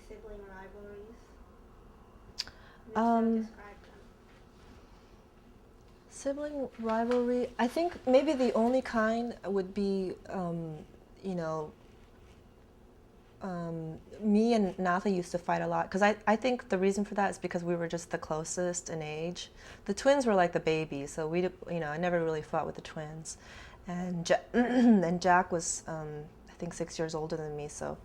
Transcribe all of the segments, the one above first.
sibling rivalries? And if so, Um, describe them. Sibling rivalry. I think maybe the only kind would be, you know, me and Natha used to fight a lot because I think the reason for that is because we were just the closest in age. The twins were like the babies, so I never really fought with the twins, and and Jack was I think 6 years older than me, so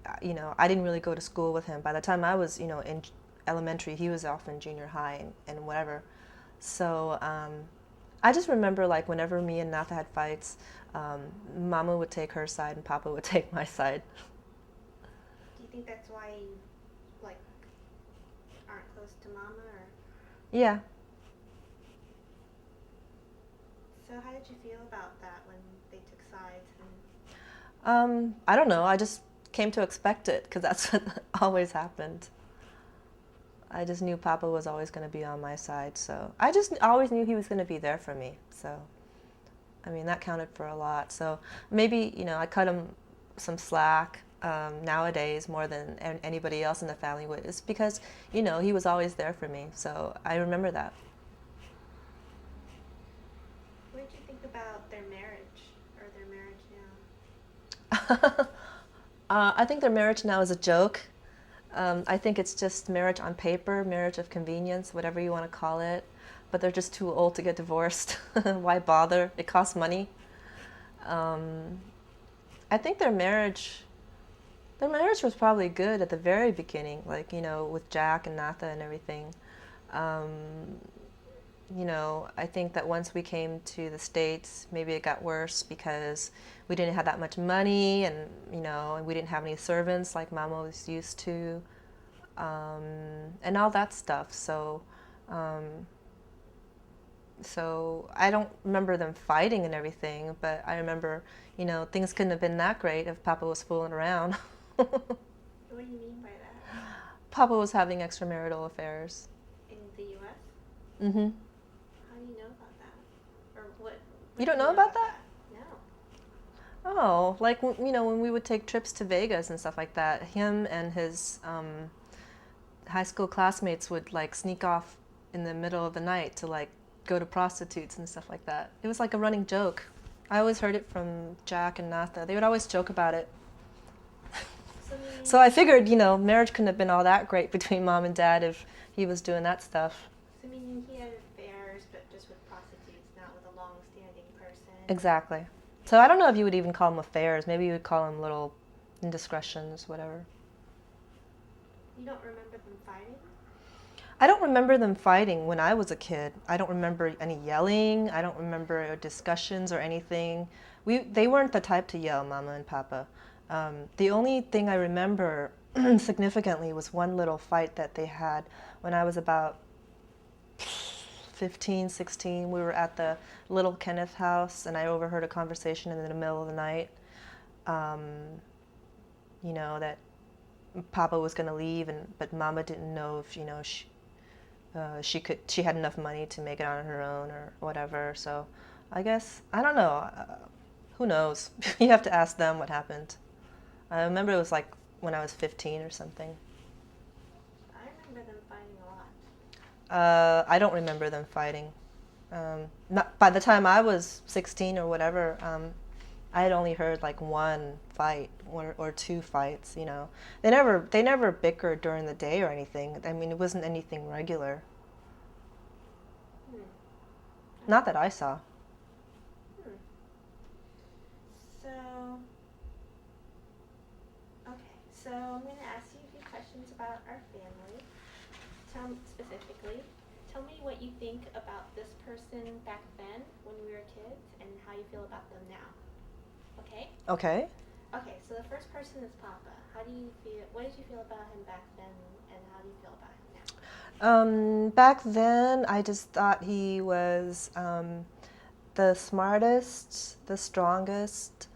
I didn't really go to school with him. By the time I was in elementary, he was off in junior high and whatever. So I just remember like whenever me and Natha had fights, Mama would take her side and Papa would take my side. Do you think that's why you, like, aren't close to Mama, or? Yeah. So how did you feel about that when they took sides? And I don't know. I just came to expect it because that's what always happened. I just knew Papa was always going to be on my side, so I just always knew he was going to be there for me. So, I mean, that counted for a lot. So maybe, I cut him some slack nowadays more than anybody else in the family would. It's because, he was always there for me. So I remember that. what did you think about their marriage, or their marriage now? I think their marriage now is a joke. I think it's just marriage on paper, marriage of convenience, whatever you want to call it. But they're just too old to get divorced. Why bother? It costs money. Um, I think their marriage was probably good at the very beginning, like with Jack and Natha and everything. Um, I think that once we came to the States, maybe it got worse because we didn't have that much money, and we didn't have any servants like Mama was used to, and all that stuff. Um, so I don't remember them fighting and everything, but I remember, things couldn't have been that great if Papa was fooling around. What do you mean by that? Papa was having extramarital affairs. In the U.S.? Mm-hmm. How do you know about that? Or what You do don't you know know about about that? that? No. Oh, like when we would take trips to Vegas and stuff like that, him and his high school classmates would like sneak off in the middle of the night to like go to prostitutes and stuff like that. It was like a running joke. I always heard it from Jack and Natha. They would always joke about it. So So I meaning, figured, marriage couldn't have been all that great between mom and dad if he was doing that stuff. so meaning he had affairs, but just with prostitutes, not with a long-standing person. Exactly. So I don't know if you would even call them affairs. Maybe you would call them little indiscretions, whatever. You don't remember them fighting? I don't remember them fighting when I was a kid. I don't remember any yelling. I don't remember discussions or anything. They weren't the type to yell, Mama and Papa. The only thing I remember significantly was one little fight that they had when I was about 15, 16. We were at the little Kenneth house, and I overheard a conversation in the middle of the night. Um, that Papa was going to leave, but Mama didn't know if she had enough money to make it on her own or whatever. So I guess I don't know. Who knows? You have to ask them what happened. I remember it was like when I was 15 or something. I remember them fighting a lot. I don't remember them fighting. Not, by the time I was 16 or whatever, I had only heard like one fight or two fights. They never bickered during the day or anything. I mean, it wasn't anything regular. Hmm. Not that I saw. Hmm. So, okay. So I'm going to ask you a few questions about our family. Tell me what you think about this person back then when we were kids, and how you feel about them now. Okay? Okay. Okay, so the first person is Papa. How do you feel? What did you feel about him back then, and how do you feel about him now? Back then, I just thought he was the smartest, the strongest,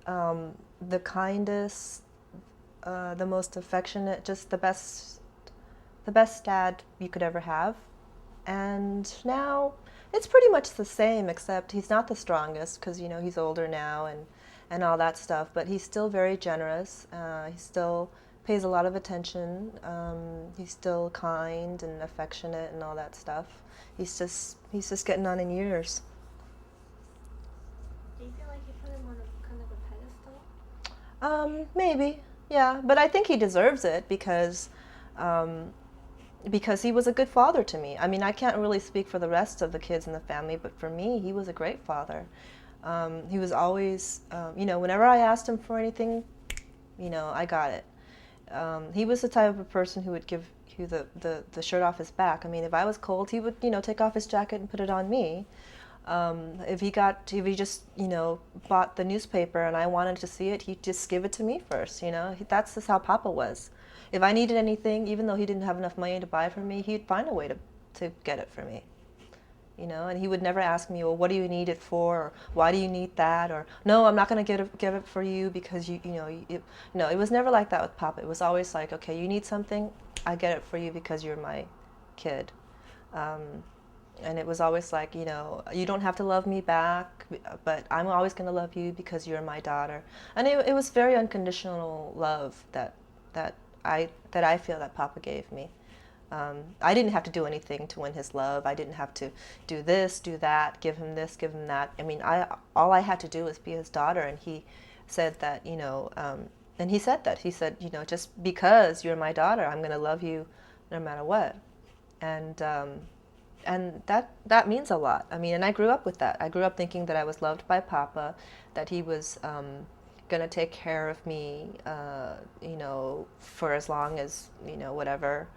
the kindest, the most affectionate, just the best dad you could ever have. And now it's pretty much the same, except he's not the strongest because he's older now and all that stuff. But he's still very generous. He's still pays a lot of attention. He's still kind and affectionate and all that stuff. He's just getting on in years. Do you feel like you put him on a kind of a pedestal? Maybe, yeah, but I think he deserves it because he was a good father to me. I mean, I can't really speak for the rest of the kids in the family, but for me, he was a great father. He was always, whenever I asked him for anything, I got it. He was the type of a person who would give you the shirt off his back. I mean, if I was cold, he would, take off his jacket and put it on me. If he just, bought the newspaper and I wanted to see it, he'd just give it to me first, That's just how Papa was. If I needed anything, even though he didn't have enough money to buy it for me, he'd find a way to get it for me. And he would never ask me, well, what do you need it for, or why do you need that, or no, I'm not going to give it for you because no, it was never like that with Papa. It was always like, okay, you need something, I get it for you because you're my kid. And it was always like, you don't have to love me back, but I'm always going to love you because you're my daughter. And it was very unconditional love that I feel that Papa gave me. I didn't have to do anything to win his love. I didn't have to do this, do that, give him this, give him that. I mean, all I had to do was be his daughter, and he said that, and he said that. He said, just because you're my daughter, I'm going to love you no matter what. And that means a lot. I mean, and I grew up with that. I grew up thinking that I was loved by Papa, that he was going to take care of me, for as long as, whatever.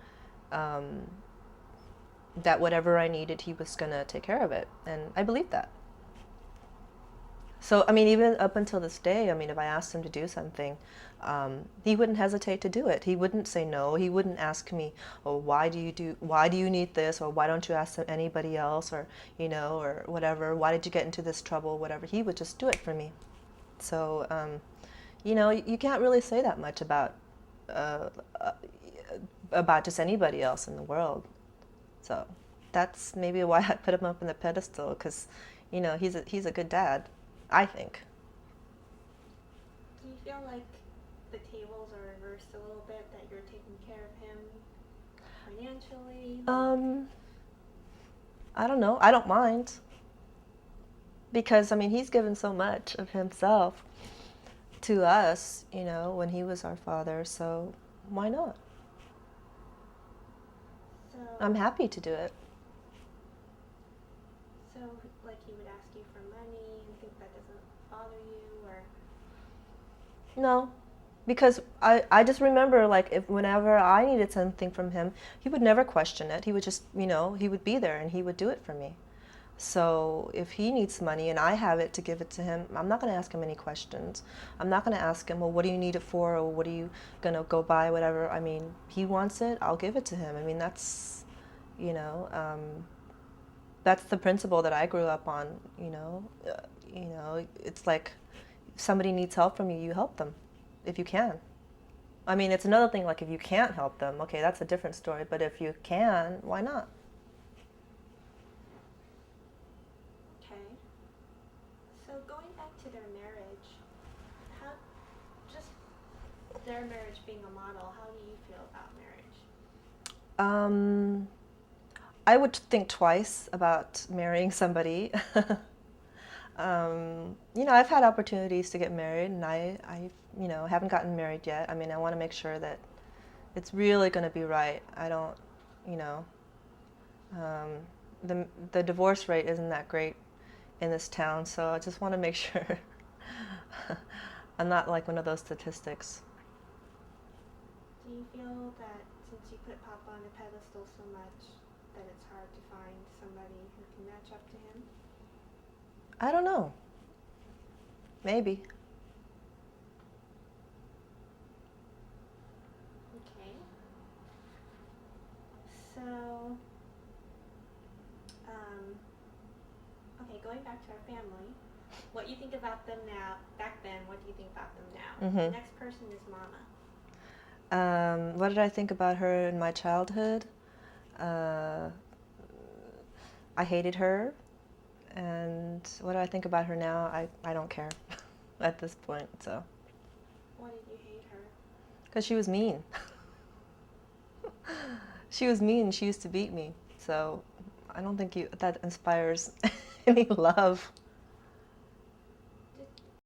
That whatever I needed, he was going to take care of it. And I believed that. So, I mean, even up until this day, I mean, if I asked him to do something, he wouldn't hesitate to do it. He wouldn't say no. He wouldn't ask me, oh, why do you need this? Or why don't you ask anybody else? Or, or whatever. Why did you get into this trouble? Whatever. He would just do it for me. So, you can't really say that much about just anybody else in the world. So that's maybe why I put him up on the pedestal, because, he's a good dad, I think. Do you feel like the tables are reversed a little bit, that you're taking care of him financially? I don't know. I don't mind. Because, I mean, he's given so much of himself to us, when he was our father, so why not? So, I'm happy to do it. So, like, he would ask you for money and think that doesn't bother you, or? No, because I just remember, like, whenever I needed something from him, he would never question it. He would just, he would be there and he would do it for me. So if he needs money and I have it to give it to him, I'm not going to ask him any questions. I'm not going to ask him, well, what do you need it for, or what are you going to go buy, whatever. I mean, he wants it, I'll give it to him. I mean, that's, that's the principle that I grew up on, It's like, if somebody needs help from you, you help them, if you can. I mean, it's another thing, like, if you can't help them, okay, that's a different story, but if you can, why not? So going back to their marriage, their marriage being a model, how do you feel about marriage? I would think twice about marrying somebody. I've had opportunities to get married, and I haven't gotten married yet. I mean, I want to make sure that it's really going to be right. I don't, the divorce rate isn't that great in this town, so I just want to make sure I'm not like one of those statistics. Do you feel that since you put Papa on a pedestal so much, that it's hard to find somebody who can match up to him? I don't know. Maybe. Okay. So, going back to our family, what you think about them now, back then, what do you think about them now? Mm-hmm. The next person is Mama. What did I think about her in my childhood? I hated her. And what do I think about her now? I don't care at this point, so. Why did you hate Because she was mean. She was mean. She used to beat me. So I don't think that inspires any love.